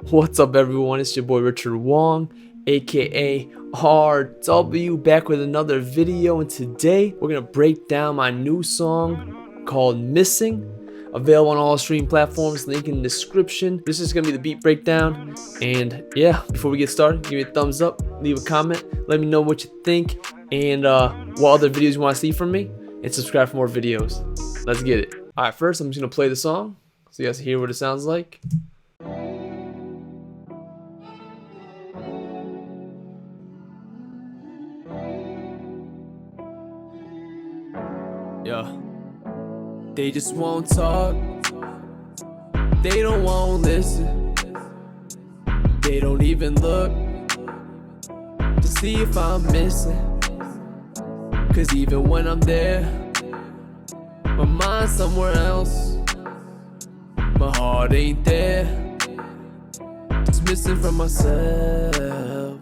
What's up, everyone? It's your boy Richard Wong, aka RW, back with another video. And today we're gonna break down my new song called Missing, available on all streaming platforms, link in the description. This is gonna be the beat breakdown. And yeah, before we get started, give me a thumbs up, leave a comment, let me know what you think, and what other videos you want to see from me, and subscribe for more videos. Let's get it. Alright, first I'm just gonna play the song so you guys can hear what it sounds like. Yeah. They just won't talk. They don't want to listen. They don't even look to see if I'm missing. Cause even when I'm there, my mind's somewhere else. My heart ain't there. Just missing from myself.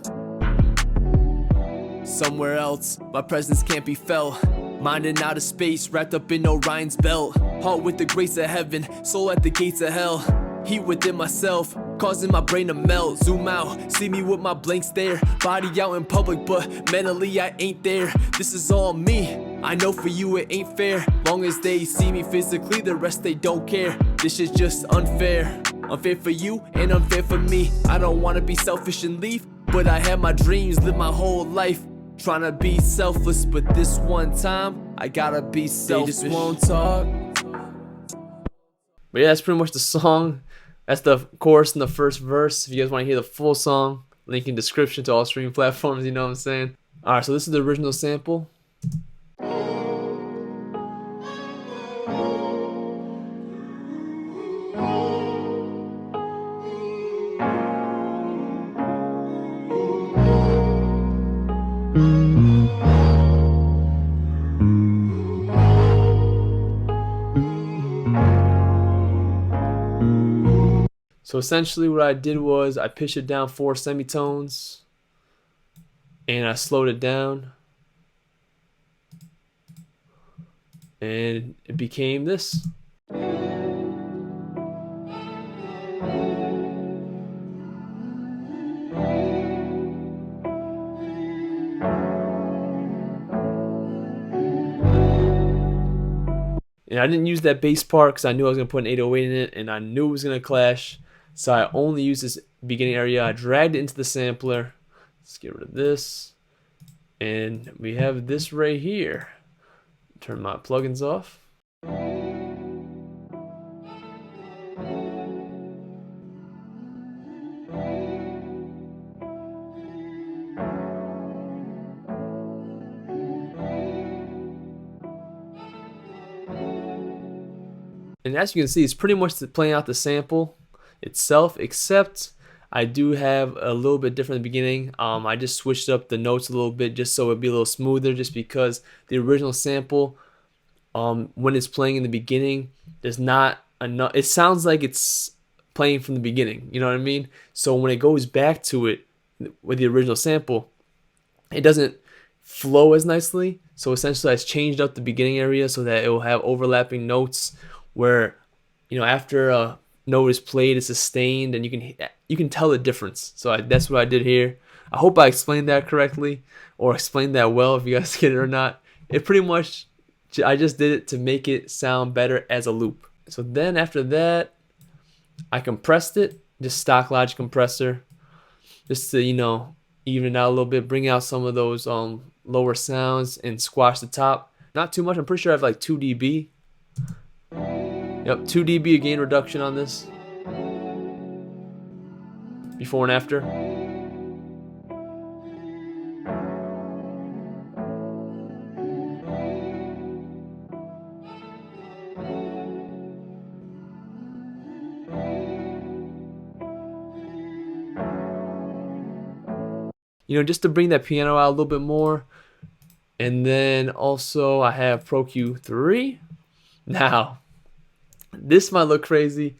Somewhere else, my presence can't be felt. Mind in outer space, wrapped up in Orion's belt. Heart with the grace of heaven, soul at the gates of hell. Heat within myself, causing my brain to melt. Zoom out, see me with my blank stare. Body out in public, but mentally I ain't there. This is all me, I know for you it ain't fair. Long as they see me physically, the rest they don't care. This is just unfair. Unfair for you and unfair for me. I don't wanna be selfish and leave, but I have my dreams, live my whole life trying to be selfless, but this one time I gotta be selfish. They just won't talk. But yeah, that's pretty much the song. That's the chorus and the first verse. If you guys want to hear the full song, link in description to all streaming platforms, you know what I'm saying? Alright, so this is the original sample. So essentially what I did was I pitched it down 4 semitones and I slowed it down and it became this. And I didn't use that bass part because I knew I was going to put an 808 in it and I knew it was going to clash. So I only used this beginning area. I dragged it into the sampler. Let's get rid of this. And we have this right here. Turn my plugins off. And as you can see, it's pretty much playing out the sample itself, except I do have a little bit different in the beginning. I just switched up the notes a little bit just so it'd be a little smoother, just because the original sample, when it's playing in the beginning, there's not enough. It sounds like it's playing from the beginning, you know what I mean? So when it goes back to it with the original sample, it doesn't flow as nicely. So essentially I changed up the beginning area so that it will have overlapping notes where, you know, after a note is played, it's sustained, and you can tell the difference. So that's what I did here. I hope I explained that correctly, or explained that well, if you guys get it or not. It pretty much, I just did it to make it sound better as a loop. So then after that, I compressed it, just stock Logic compressor, just to, you know, even it out a little bit, bring out some of those lower sounds and squash the top. Not too much. I'm pretty sure I have like 2 dB. Yep, 2 dB gain reduction on this. Before and after. You know, just to bring that piano out a little bit more. And then also I have Pro Q3. Now, this might look crazy,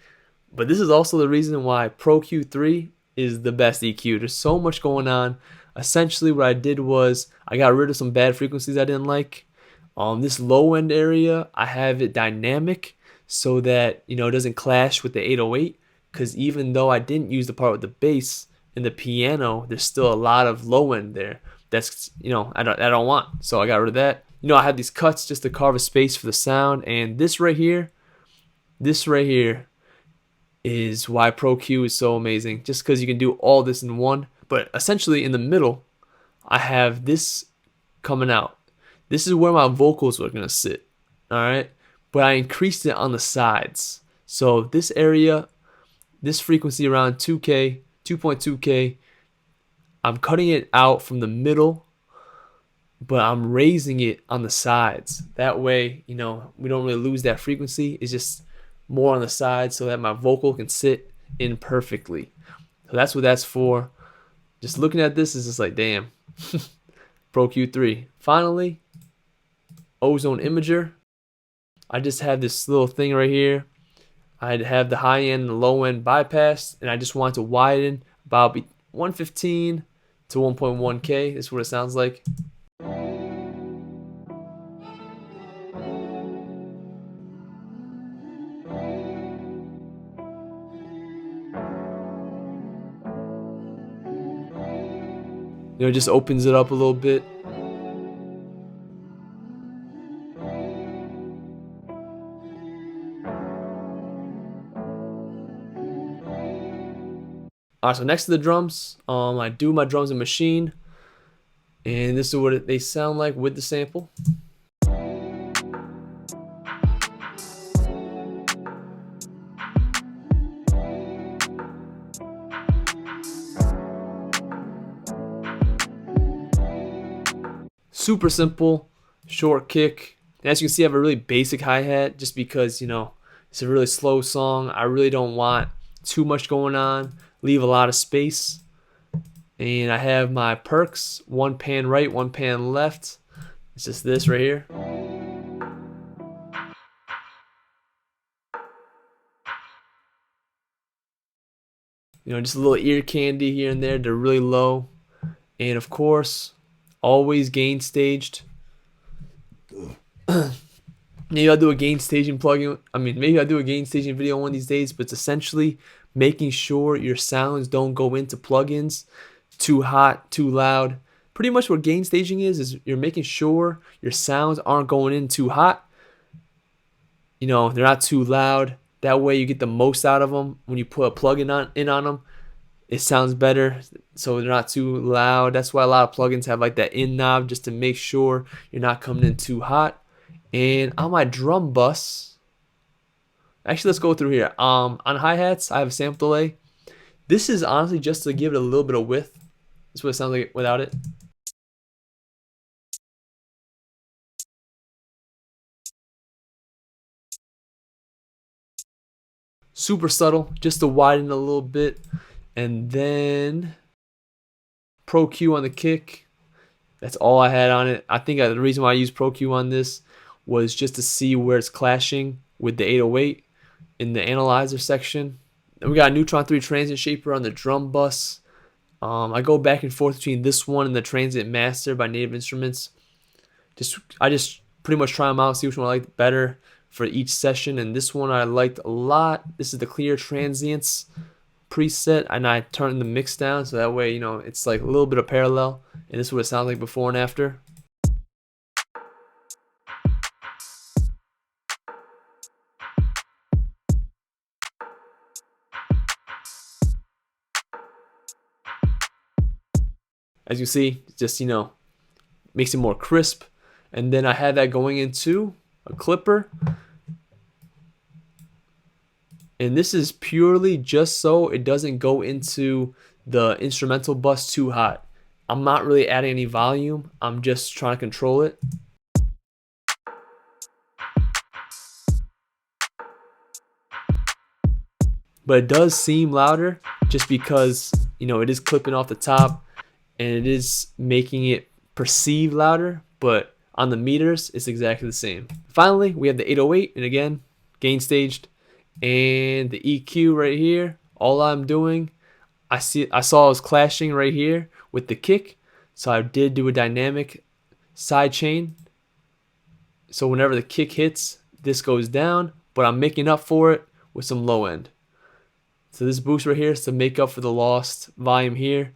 but this is also the reason why Pro Q3 is the best EQ. There's so much going on. Essentially what I did was I got rid of some bad frequencies I didn't like. This low end area, I have it dynamic so that, you know, it doesn't clash with the 808. because even though I didn't use the part with the bass and the piano, there's still a lot of low end there. That's, I don't want. So I got rid of that. I had these cuts just to carve a space for the sound, and this right here is why Pro Q is so amazing. Just because you can do all this in one. But essentially in the middle, I have this coming out. This is where my vocals are gonna sit. Alright? But I increased it on the sides. So this area, this frequency around 2K, 2.2K, I'm cutting it out from the middle, but I'm raising it on the sides. That way, we don't really lose that frequency. It's just more on the sides so that my vocal can sit in perfectly. So that's what that's for. Just looking at this is just like, damn. Pro Q3. Finally, Ozone Imager. I just have this little thing right here. I'd have the high end and the low end bypassed, and I just want to widen about 115 to 1.1K. This is what it sounds like. It just opens it up a little bit. Alright, so next to the drums, I do my drums in Machine, and this is what they sound like with the sample. Super simple, short kick. And as you can see, I have a really basic hi-hat just because, it's a really slow song. I really don't want too much going on. Leave a lot of space. And I have my perks, one pan right, one pan left. It's just this right here. Just a little ear candy here and there. They're really low. And of course, always gain staged. Maybe I'll do a gain staging plugin. Maybe I'll do a gain staging video one of these days, but it's essentially making sure your sounds don't go into plugins too hot, too loud. Pretty much what gain staging is you're making sure your sounds aren't going in too hot. They're not too loud. That way you get the most out of them. When you put a plugin in on them, it sounds better, so they're not too loud. That's why a lot of plugins have like that in knob, just to make sure you're not coming in too hot. And on my drum bus, actually let's go through here. On hi-hats, I have a sample delay. This is honestly just to give it a little bit of width. That's what it sounds like without it. Super subtle, just to widen a little bit. And then Pro Q on the kick. That's all I had on it. I think the reason why I used Pro Q on this was just to see where it's clashing with the 808 in the analyzer section. Then we got a Neutron 3 transient shaper on the drum bus. I go back and forth between this one and the Transient Master by Native Instruments. I just pretty much try them out, see which one I like better for each session. And this one I liked a lot. This is the Clear Transients preset, and I turn the mix down so that way it's like a little bit of parallel, and this is what it sounds like before and after. As you see, it just makes it more crisp. And then I had that going into a clipper, and this is purely just so it doesn't go into the instrumental bus too hot. I'm not really adding any volume. I'm just trying to control it. But it does seem louder just because, it is clipping off the top and it is making it perceive louder, but on the meters, it's exactly the same. Finally, we have the 808, and again, gain staged. And the EQ right here, all I'm doing, I saw it was clashing right here with the kick, so I did do a dynamic side chain. So whenever the kick hits, this goes down, but I'm making up for it with some low end. So this boost right here is to make up for the lost volume here,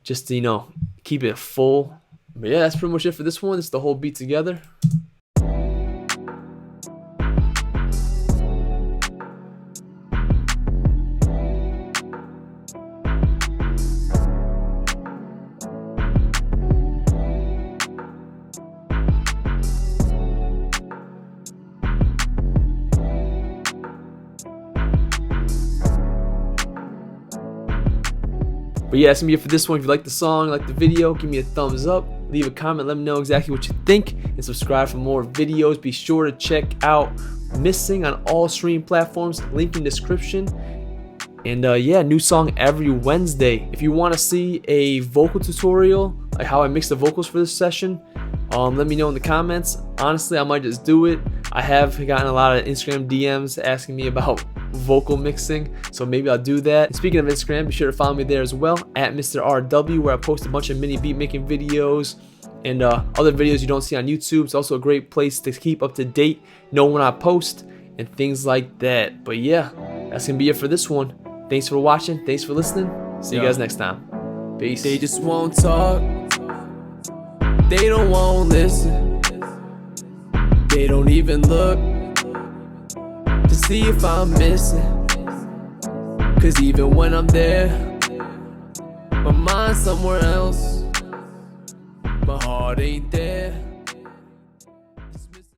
just to, you know, keep it full. But yeah, that's pretty much it for this one. It's the whole beat together. But yeah, that's gonna be it for this one. If you like the song, like the video, give me a thumbs up, leave a comment, let me know exactly what you think, and subscribe for more videos. Be sure to check out Missing on all streaming platforms, link in description. And yeah, new song every Wednesday. If you want to see a vocal tutorial, like how I mix the vocals for this session, let me know in the comments. Honestly, I might just do it. I have gotten a lot of Instagram DMs asking me about vocal mixing, so maybe I'll do that. And speaking of Instagram, be sure to follow me there as well, at Mr. RW, where I post a bunch of mini beat making videos and other videos you don't see on YouTube. It's also a great place to keep up to date, know when I post, and things like that. But yeah, that's gonna be it for this one. Thanks for watching, thanks for listening. See you guys next time. Peace. They just won't talk, they don't want to listen, they don't even look to see if I'm missing. Cause even when I'm there, my mind's somewhere else, my heart ain't there.